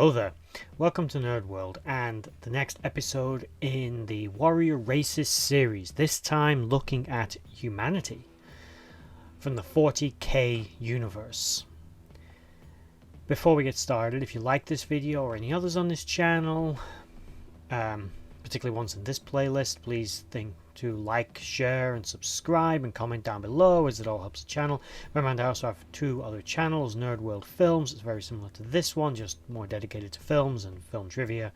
Hello there, welcome to Nerd.World and the next episode in the Warrior Races series, this time looking at humanity from the 40k universe. Before we get started, if you like this video or any others on this channel, particularly ones in this playlist, please think to like, share and subscribe and comment down below, as it all helps the channel. Remember, I also have two other channels, Nerd.World Films, it's very similar to this one, just more dedicated to films and film trivia,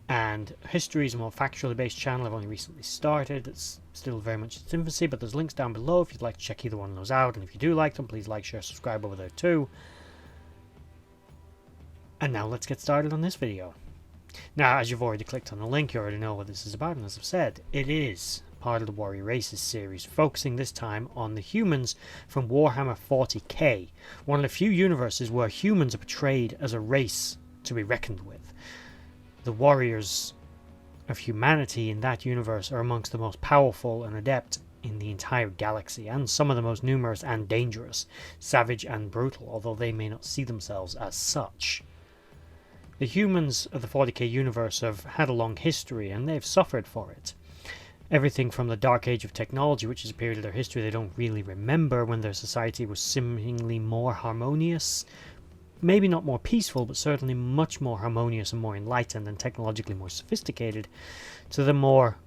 and History is a more factually based channel I've only recently started. It's still very much in its infancy, but there's links down below if you'd like to check either one of those out, and if you do like them, please like, share, subscribe over there too. And now let's get started on this video. Now, as you've already clicked on the link, you already know what this is about, and as I've said, it is part of the Warrior Races series, focusing this time on the humans from Warhammer 40k, one of the few universes where humans are portrayed as a race to be reckoned with. The warriors of humanity in that universe are amongst the most powerful and adept in the entire galaxy, and some of the most numerous and dangerous, savage and brutal, although they may not see themselves as such. The humans of the 40k universe have had a long history, and they've suffered for it. Everything from the Dark Age of technology, which is a period of their history they don't really remember, when their society was seemingly more harmonious, maybe not more peaceful, but certainly much more harmonious and more enlightened and technologically more sophisticated, to the more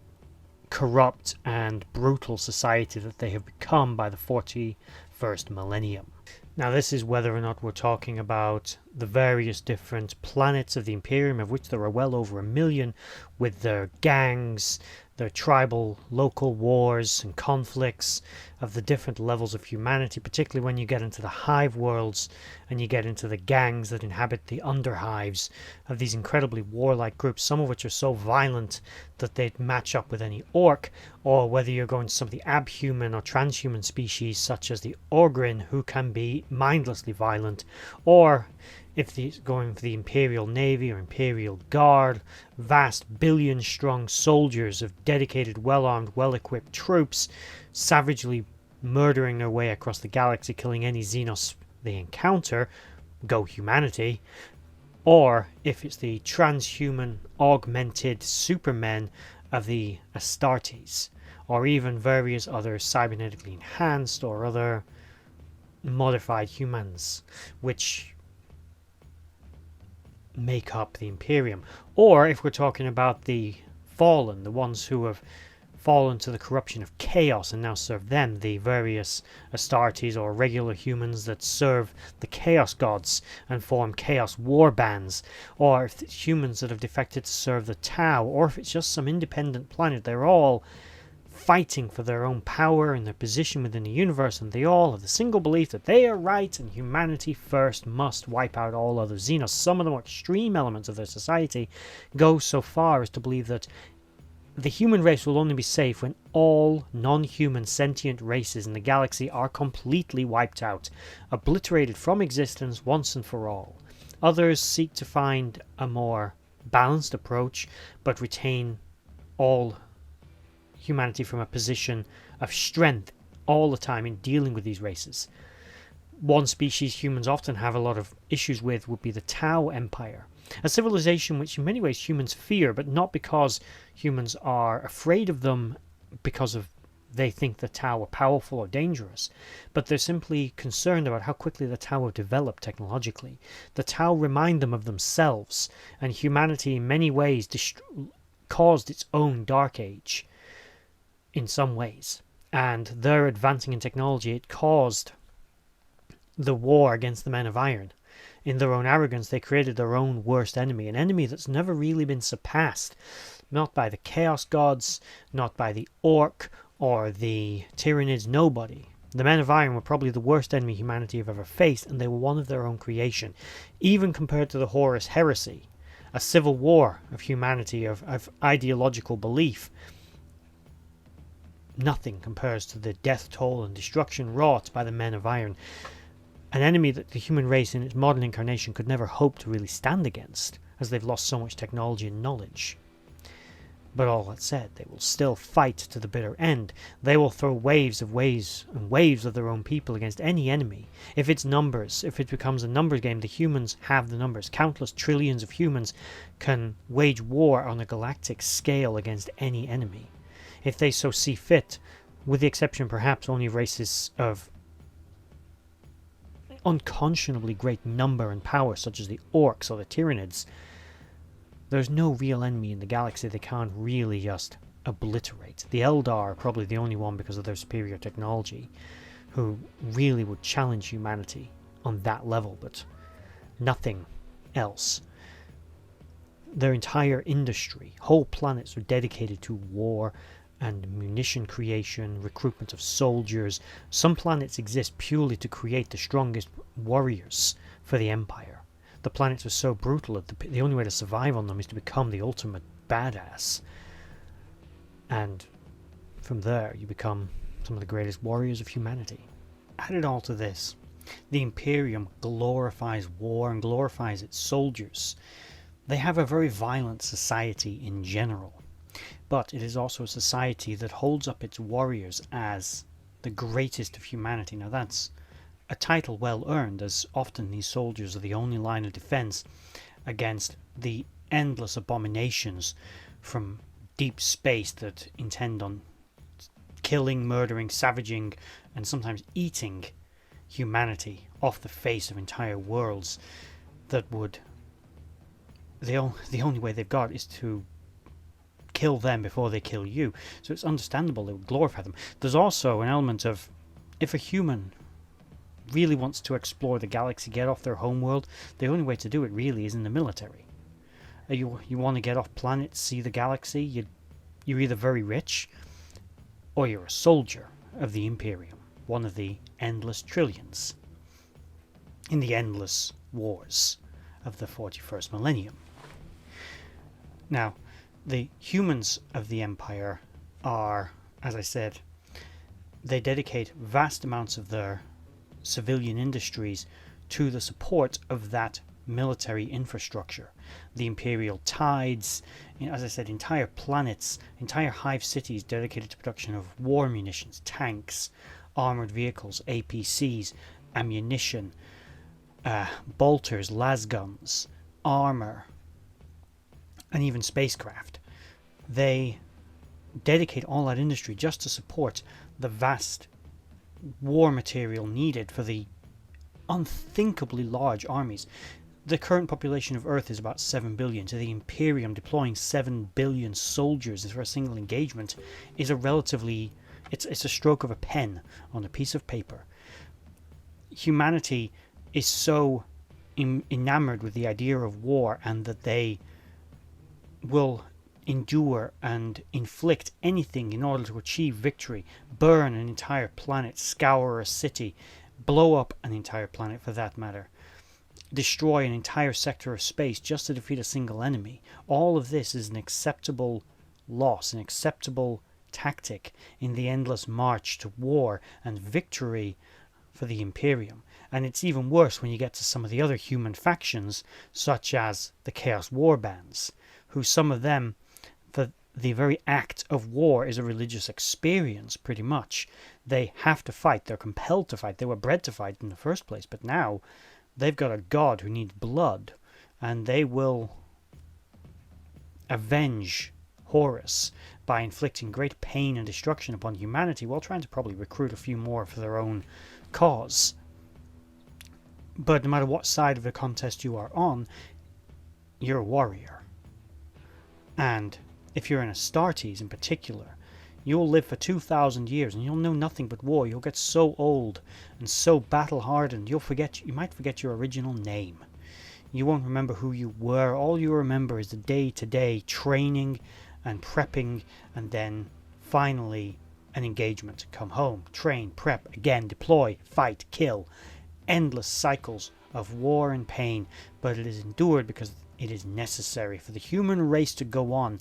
corrupt and brutal society that they have become by the 41st millennium. Now, this is whether or not we're talking about the various different planets of the Imperium, of which there are well over 1 million, with their gangs, their tribal local wars and conflicts of the different levels of humanity, particularly when you get into the hive worlds and you get into the gangs that inhabit the underhives of these incredibly warlike groups, some of which are so violent that they'd match up with any orc, or whether you're going to some of the abhuman or transhuman species such as the Orgrin, who can be mindlessly violent, or if he's going for the Imperial Navy or Imperial Guard, vast billion-strong soldiers of dedicated, well-armed, well-equipped troops, savagely murdering their way across the galaxy, killing any Xenos they encounter, go humanity. Or if it's the transhuman, augmented supermen of the Astartes, or even various other cybernetically enhanced or other modified humans, which make up the Imperium. Or if we're talking about the fallen, the ones who have fallen to the corruption of chaos and now serve them, the various Astartes or regular humans that serve the chaos gods and form chaos war bands, or if it's humans that have defected to serve the Tau, or if it's just some independent planet, they're all fighting for their own power and their position within the universe, and they all have the single belief that they are right and humanity first must wipe out all other Xenos. Some of the more extreme elements of their society go so far as to believe that the human race will only be safe when all non-human sentient races in the galaxy are completely wiped out, obliterated from existence once and for all. Others seek to find a more balanced approach, but retain all humanity from a position of strength all the time in dealing with these races. One species humans often have a lot of issues with would be the Tau Empire, a civilization which in many ways humans fear, but not because humans are afraid of them because of they think the Tau are powerful or dangerous, but they're simply concerned about how quickly the Tau have developed technologically. The Tau remind them of themselves, and humanity in many ways caused its own dark age in some ways, and their advancing in technology, it caused the war against the Men of Iron. In their own arrogance, they created their own worst enemy, an enemy that's never really been surpassed, not by the Chaos Gods, not by the Orc or the Tyranids, nobody. The Men of Iron were probably the worst enemy humanity have ever faced, and they were one of their own creation, even compared to the Horus Heresy, a civil war of humanity, of ideological belief. Nothing compares to the death toll and destruction wrought by the Men of Iron, an enemy that the human race in its modern incarnation could never hope to really stand against, as they've lost so much technology and knowledge. But all that said, they will still fight to the bitter end. They will throw waves and waves of their own people against any enemy. If it's numbers, if it becomes a numbers game, the humans have the numbers. Countless trillions of humans can wage war on a galactic scale against any enemy, if they so see fit, with the exception perhaps only of races of unconscionably great number and power, such as the orcs or the Tyranids. There's no real enemy in the galaxy they can't really just obliterate. The Eldar are probably the only one, because of their superior technology, who really would challenge humanity on that level, but nothing else. Their entire industry, whole planets, are dedicated to war and munition creation, recruitment of soldiers. Some planets exist purely to create the strongest warriors for the Empire. The planets are so brutal that the only way to survive on them is to become the ultimate badass. And from there, you become some of the greatest warriors of humanity. Added all to this, the Imperium glorifies war and glorifies its soldiers. They have a very violent society in general, but it is also a society that holds up its warriors as the greatest of humanity. Now that's a title well earned, as often these soldiers are the only line of defense against the endless abominations from deep space that intend on killing, murdering, savaging, and sometimes eating humanity off the face of entire worlds. That would... the only way they've got is to kill them before they kill you. So it's understandable they would glorify them. There's also an element of, if a human really wants to explore the galaxy, get off their homeworld, the only way to do it really is in the military. You want to get off planet, see the galaxy, you're either very rich or you're a soldier of the Imperium, one of the endless trillions in the endless wars of the 41st millennium. Now, the humans of the Empire are, as I said, they dedicate vast amounts of their civilian industries to the support of that military infrastructure. The Imperial tides, as I said, entire planets, entire hive cities dedicated to production of war munitions, tanks, armoured vehicles, APCs, ammunition, bolters, lasguns, armour, and even spacecraft. They dedicate all that industry just to support the vast war material needed for the unthinkably large armies. The current population of Earth is about 7 billion. To the Imperium, deploying 7 billion soldiers for a single engagement is a relatively... It's a stroke of a pen on a piece of paper. Humanity is so enamored with the idea of war, and that they will endure and inflict anything in order to achieve victory. Burn an entire planet, scour a city, blow up an entire planet for that matter, destroy an entire sector of space just to defeat a single enemy. All of this is an acceptable loss, an acceptable tactic in the endless march to war and victory for the Imperium. And it's even worse when you get to some of the other human factions, such as the Chaos Warbands, who some of them, for the very act of war is a religious experience, pretty much. They have to fight, they're compelled to fight, they were bred to fight in the first place, but now they've got a god who needs blood, and they will avenge Horus by inflicting great pain and destruction upon humanity, while trying to probably recruit a few more for their own cause. But no matter what side of the contest you are on, you're a warrior. And if you're an Astartes in particular, you'll live for 2,000 years and you'll know nothing but war. You'll get so old and so battle-hardened, you might forget your original name. You won't remember who you were. All you remember is the day-to-day training and prepping, and then finally an engagement. Come home, train, prep, again, deploy, fight, kill. Endless cycles of war and pain, but it is endured because it is necessary for the human race to go on.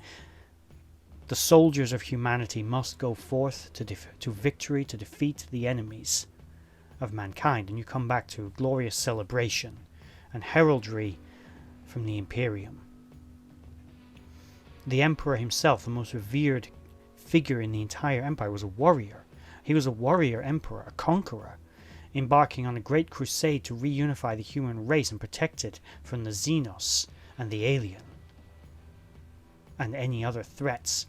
The soldiers of humanity must go forth to victory, to defeat the enemies of mankind. And you come back to glorious celebration and heraldry from the Imperium. The Emperor himself, the most revered figure in the entire empire, was a warrior. He was a warrior emperor, a conqueror, embarking on a great crusade to reunify the human race and protect it from the Xenos and the alien and any other threats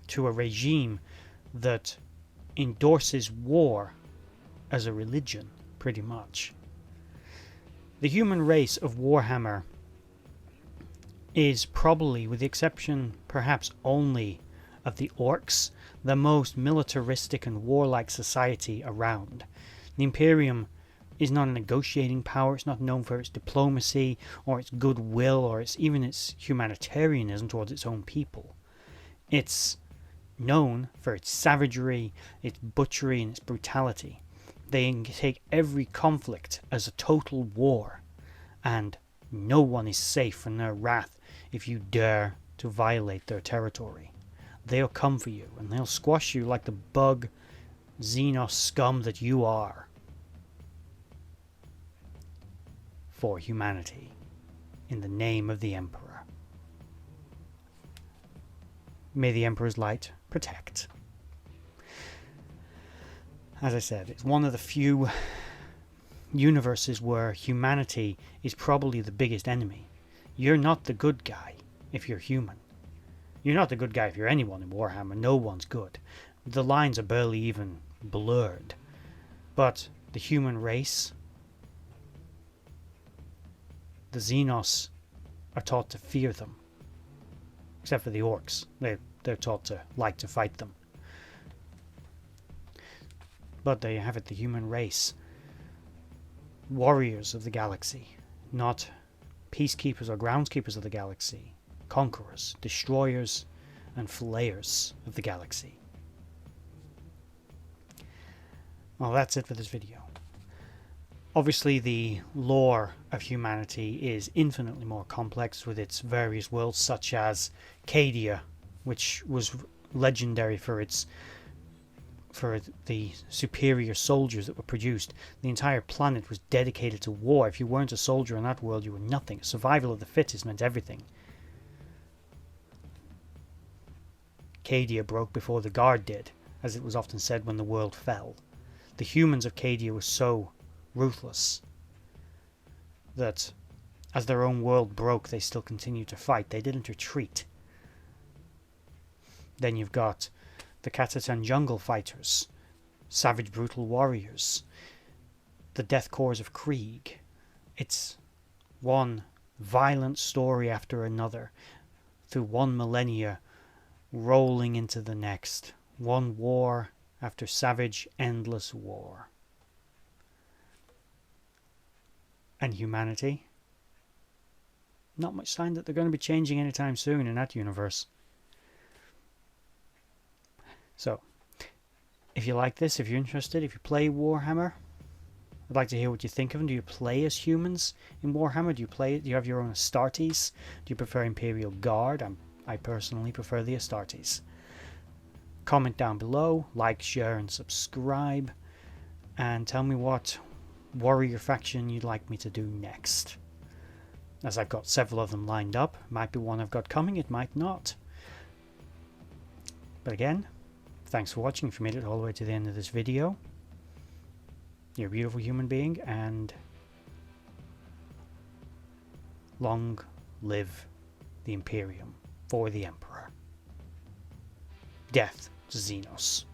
to a regime that endorses war as a religion, pretty much. The human race of Warhammer is probably, with the exception perhaps only of the orcs, the most militaristic and warlike society around. The Imperium is not a negotiating power. It's not known for its diplomacy or its goodwill or even its humanitarianism towards its own people. It's known for its savagery, its butchery, and its brutality. They take every conflict as a total war, and no one is safe from their wrath if you dare to violate their territory. They'll come for you, and they'll squash you like the bug Xenos scum that you are. For humanity, in the name of the Emperor. May the Emperor's light protect. As I said, it's one of the few universes where humanity is probably the biggest enemy. You're not the good guy if you're human. You're not the good guy if you're anyone in Warhammer. No one's good. The lines are barely even blurred. But the human race, the Xenos, are taught to fear them. Except for the orcs. They're taught to like to fight them. But there you have it, the human race. Warriors of the galaxy. Not peacekeepers or groundskeepers of the galaxy. Conquerors, destroyers, and flayers of the galaxy. Well, that's it for this video. Obviously, the lore of humanity is infinitely more complex with its various worlds, such as Cadia, which was legendary for the superior soldiers that were produced. The entire planet was dedicated to war. If you weren't a soldier in that world, you were nothing. Survival of the fittest meant everything. Cadia broke before the Guard did, as it was often said when the world fell. The humans of Cadia were so ruthless that as their own world broke, they still continued to fight. They didn't retreat. Then you've got the Catatan jungle fighters, savage brutal warriors, the death corps of Krieg. It's one violent story after another, through one millennia, rolling into the next. One war after savage, endless war. And humanity? Not much sign that they're going to be changing anytime soon in that universe. So, if you like this, if you're interested, if you play Warhammer, I'd like to hear what you think of them. Do you play as humans in Warhammer? Do you have your own Astartes? Do you prefer Imperial Guard? I personally prefer the Astartes. Comment down below, like, share, and subscribe, and tell me what warrior faction you'd like me to do next, as I've got several of them lined up. Might be one I've got coming, it might not. But again, thanks for watching. If you made it all the way to the end of this video, you're a beautiful human being, and long live the Imperium for the Emperor. Death to Xenos.